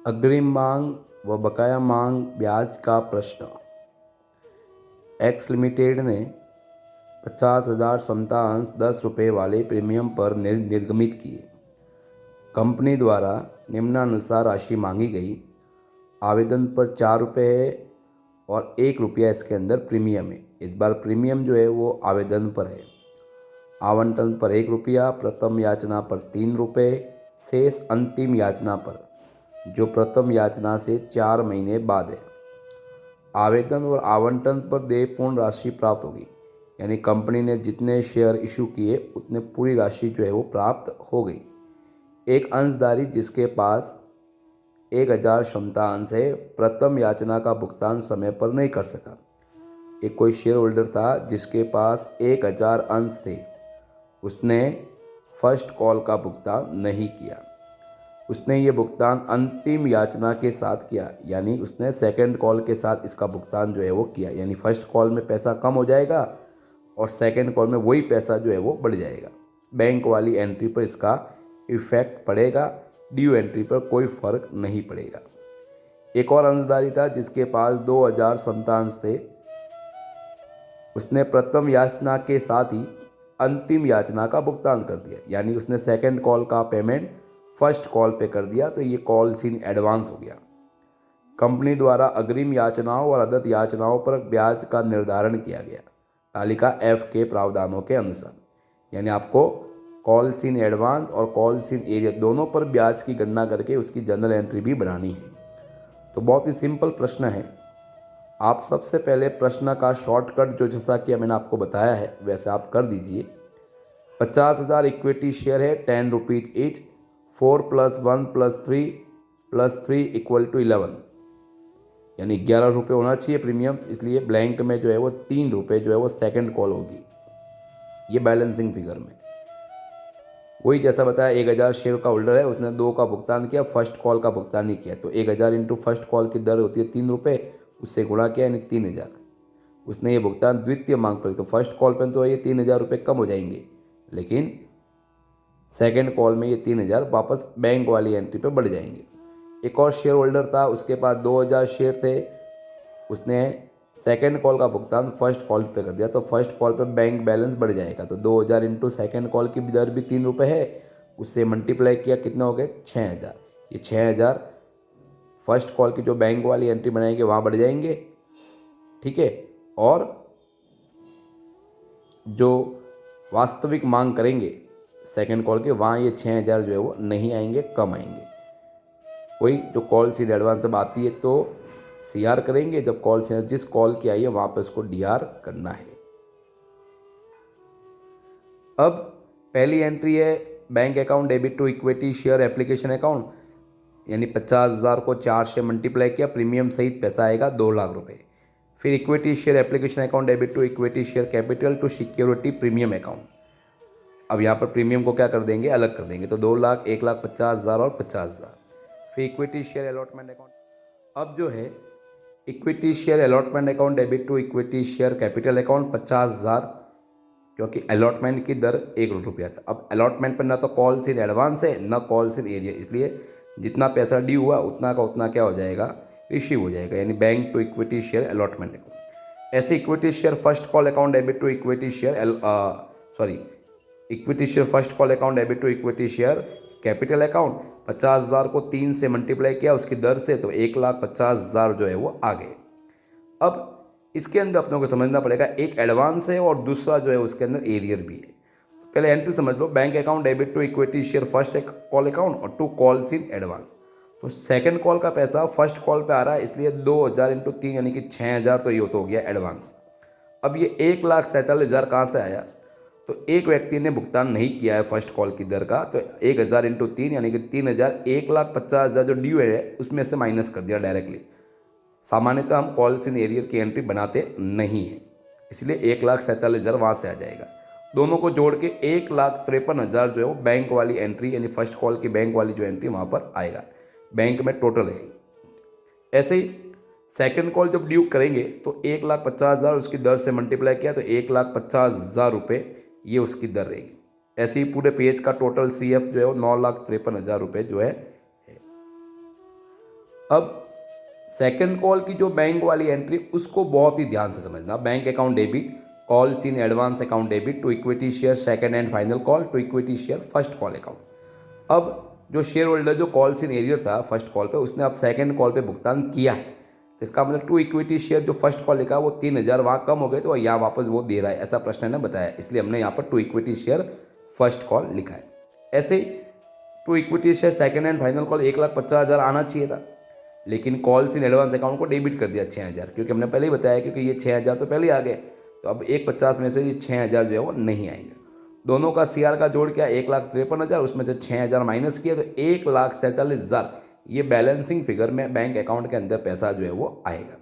अग्रिम मांग व बकाया मांग ब्याज का प्रश्न। एक्स लिमिटेड ने 50,000 समता अंश 10 रुपये वाले प्रीमियम पर निर्गमित किए। कंपनी द्वारा निम्नानुसार राशि मांगी गई। आवेदन पर 4 रुपये है और 1 रुपया इसके अंदर प्रीमियम है। इस बार प्रीमियम जो है वो आवेदन पर है। आवंटन पर 1 रुपया, प्रथम याचना पर 3 रुपये, शेष अंतिम याचना पर, जो प्रथम याचना से 4 महीने बाद है। आवेदन और आवंटन पर देय पूर्ण राशि प्राप्त होगी, यानी कंपनी ने जितने शेयर इशू किए उतने पूरी राशि जो है वो प्राप्त हो गई। एक अंशधारी जिसके पास 1,000 क्षमता अंश है, प्रथम याचना का भुगतान समय पर नहीं कर सका। एक कोई शेयर होल्डर था जिसके पास 1,000 अंश थे, उसने फर्स्ट कॉल का भुगतान नहीं किया। उसने ये भुगतान अंतिम याचना के साथ किया, यानी उसने सेकंड कॉल के साथ इसका भुगतान जो है वो किया। यानी फर्स्ट कॉल में पैसा कम हो जाएगा और सेकंड कॉल में वही पैसा जो है वो बढ़ जाएगा। बैंक वाली एंट्री पर इसका इफेक्ट पड़ेगा, ड्यू एंट्री पर कोई फर्क नहीं पड़ेगा। एक और अंशधारी था जिसके पास 2,000 समतांश थे, उसने प्रथम याचना के साथ ही अंतिम याचना का भुगतान कर दिया, यानी उसने सेकंड कॉल का पेमेंट फर्स्ट कॉल पे कर दिया, तो ये कॉल्स इन एडवांस हो गया। कंपनी द्वारा अग्रिम याचनाओं और अदत याचनाओं पर ब्याज का निर्धारण किया गया तालिका F के प्रावधानों के अनुसार। यानी आपको कॉल्स इन एडवांस और कॉल्स इन एरिया दोनों पर ब्याज की गणना करके उसकी जनरल एंट्री भी बनानी है। तो बहुत ही सिंपल प्रश्न है। आप सबसे पहले प्रश्न का शॉर्टकट जो जैसा कि मैंने आपको बताया है वैसे आप कर दीजिए। 50,000 इक्विटी शेयर है, 10 रुपीज ईच, 4 + 1 + 3 = 11, यानी 11 रुपये होना चाहिए प्रीमियम, इसलिए ब्लैंक में जो है वो 3 रुपये जो है वो सेकंड कॉल होगी। ये बैलेंसिंग फिगर में वही जैसा बताया 1,000 शेयर का होल्डर है, उसने 2 का भुगतान किया, फर्स्ट कॉल का भुगतान नहीं किया, तो 1,000 इंटू फर्स्ट कॉल की दर होती है 3 रुपये, उससे गुणा किया यानी 3,000। उसने ये भुगतान द्वितीय मांग पर, तो फर्स्ट कॉल पर तो ये 3,000 रुपये कम हो जाएंगे, लेकिन सेकंड कॉल में ये 3,000 वापस बैंक वाली एंट्री पर बढ़ जाएंगे। एक और शेयर होल्डर था, उसके पास 2,000 शेयर थे, उसने सेकंड कॉल का भुगतान फर्स्ट कॉल पे कर दिया, तो फर्स्ट कॉल पे बैंक बैलेंस बढ़ जाएगा। तो 2,000 इंटू सेकेंड कॉल की दर भी 3 रुपये है, उससे मल्टीप्लाई किया, कितने हो गए 6,000। ये 6,000 फर्स्ट कॉल की जो बैंक वाली एंट्री बनाएंगे वहाँ बढ़ जाएंगे, ठीक है। और जो वास्तविक मांग करेंगे सेकंड कॉल के, वहाँ ये 6,000 जो है वो नहीं आएंगे, कम आएंगे। वही जो कॉल सीधे एडवांस जब आती है तो CR करेंगे, जब कॉल से जिस कॉल की आई है वहाँ पर उसको DR करना है। अब पहली एंट्री है bank account debit to equity share application account, यानी 50,000 को 4 से मल्टीप्लाई किया, प्रीमियम सहित पैसा आएगा 2 लाख रुपए। फिर equity share application account debit to equity share capital to security premium account. अब यहाँ पर प्रीमियम को क्या कर देंगे, अलग कर देंगे, तो 2 लाख, 1,50,000 और 50,000। फिर इक्विटी शेयर अलॉटमेंट अकाउंट। अब जो है equity share allotment account debit to equity share capital account 50,000, क्योंकि अलॉटमेंट की दर 1 रुपया था। अब अलॉटमेंट पर ना तो कॉल्स इन एडवांस है ना कॉल्स इन एरिया, इसलिए जितना पैसा ड्यू हुआ उतना का उतना क्या हो जाएगा, रिसीव हो जाएगा, यानी bank to equity share allotment account. ऐसे equity share first call account debit to equity share equity share first call account debit to equity share capital account 50,000 को 3 से मल्टीप्लाई किया उसकी दर से, तो 1,50,000 जो है वो आ गए। अब इसके अंदर अपनों को समझना पड़ेगा, एक एडवांस है और दूसरा जो है उसके अंदर एरियर भी है। पहले एंट्री समझ लो, bank account debit to equity share first call account और 2 कॉल्स इन एडवांस। तो सेकंड कॉल का पैसा फर्स्ट कॉल पे आ रहा है, इसलिए 2,000 इंटू 3 यानी कि 6,000, तो ये तो हो गया एडवांस। अब ये 1,47,000 कहाँ से आया, तो एक व्यक्ति ने भुगतान नहीं किया है फर्स्ट कॉल की दर का, तो 1,000 इंटू 3 यानी कि 3,000, 1,50,000 जो ड्यू है उसमें से माइनस कर दिया डायरेक्टली। सामान्यतः हम कॉल्स इन एरियर की एंट्री बनाते नहीं हैं, इसलिए 1,47,000 वहाँ से आ जाएगा। दोनों को जोड़ के 1,53,000 जो है वो बैंक वाली एंट्री, यानी फर्स्ट कॉल की बैंक वाली जो एंट्री वहाँ पर आएगा, बैंक में टोटल है। ऐसे ही सेकंड कॉल जब ड्यू करेंगे तो 1,50,000 उसकी दर से मल्टीप्लाई किया, तो 1,50,000 रुपये ये उसकी दर रहेगी। ऐसे ही पूरे पेज का टोटल CF जो है वो 9,53,000 रुपये जो है। अब सेकंड कॉल की जो बैंक वाली एंट्री, उसको बहुत ही ध्यान से समझना। Bank account debit, calls in advance account debit to equity share second and final call to equity share first call account. अब जो शेयर होल्डर जो कॉल्स इन एरियर था फर्स्ट कॉल पे, उसने अब सेकंड कॉल पे भुगतान किया है, तो इसका मतलब टू इक्विटी शेयर जो फर्स्ट कॉल लिखा वो 3,000 वहाँ कम हो गए, तो यहाँ वापस वो दे रहा है, ऐसा प्रश्न ने बताया, इसलिए हमने यहाँ पर to equity share first call लिखा है। ऐसे ही to equity share second and final call 1,50,000 आना चाहिए था, लेकिन कॉल्स इन एडवांस अकाउंट को डेबिट कर दिया 6,000, क्योंकि हमने पहले ही बताया, क्योंकि ये 6,000 तो पहले ही आ गए, तो अब 1,50,000 में से ये 6,000 जो है वो नहीं आएंगे। दोनों का CR का जोड़ क्या, 1,53,000, उसमें से 6,000 माइनस किया तो 1,47,000, ये बैलेंसिंग फिगर में बैंक अकाउंट के अंदर पैसा जो है वो आएगा।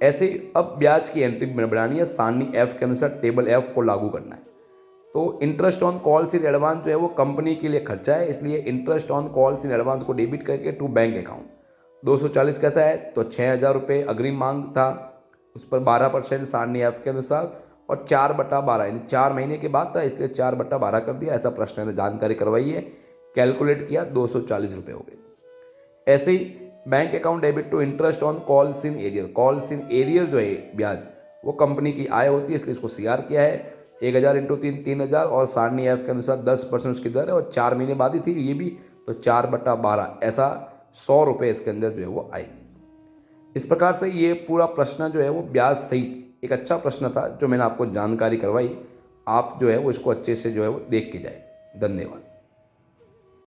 ऐसे अब ब्याज की एंट्री बनानी है, सारणी F के अनुसार टेबल F को लागू करना है। तो interest on calls in advance जो है वो कंपनी के लिए खर्चा है, इसलिए interest on calls in advance को डेबिट करके टू बैंक अकाउंट 240 कैसा है, तो 6,000 रुपये अग्रिम मांग था, उस पर 12% सारणी F के अनुसार, और 4/12 यानी 4 महीने के बाद था, इसलिए 4/12 कर दिया, ऐसा प्रश्न ने जानकारी करवाई है, कैलकुलेट किया, 240 रुपये हो गए। ऐसे ही bank account debit to interest on calls in arrear, calls in arrear जो है ब्याज वो कंपनी की आय होती है, इसलिए इसको CR किया है, 1,000 × 3 3,000, और सारणी F के अनुसार 10% उसकी दर है, और 4 महीने बाद ही थी ये भी, तो 4/12 ऐसा 100 रुपये इसके अंदर जो है वो आएंगे। इस प्रकार से ये पूरा प्रश्न जो है वो ब्याज सहित एक अच्छा प्रश्न था, जो मैंने आपको जानकारी करवाई। आप जो है वो इसको अच्छे से जो है वो देख के जाए। धन्यवाद।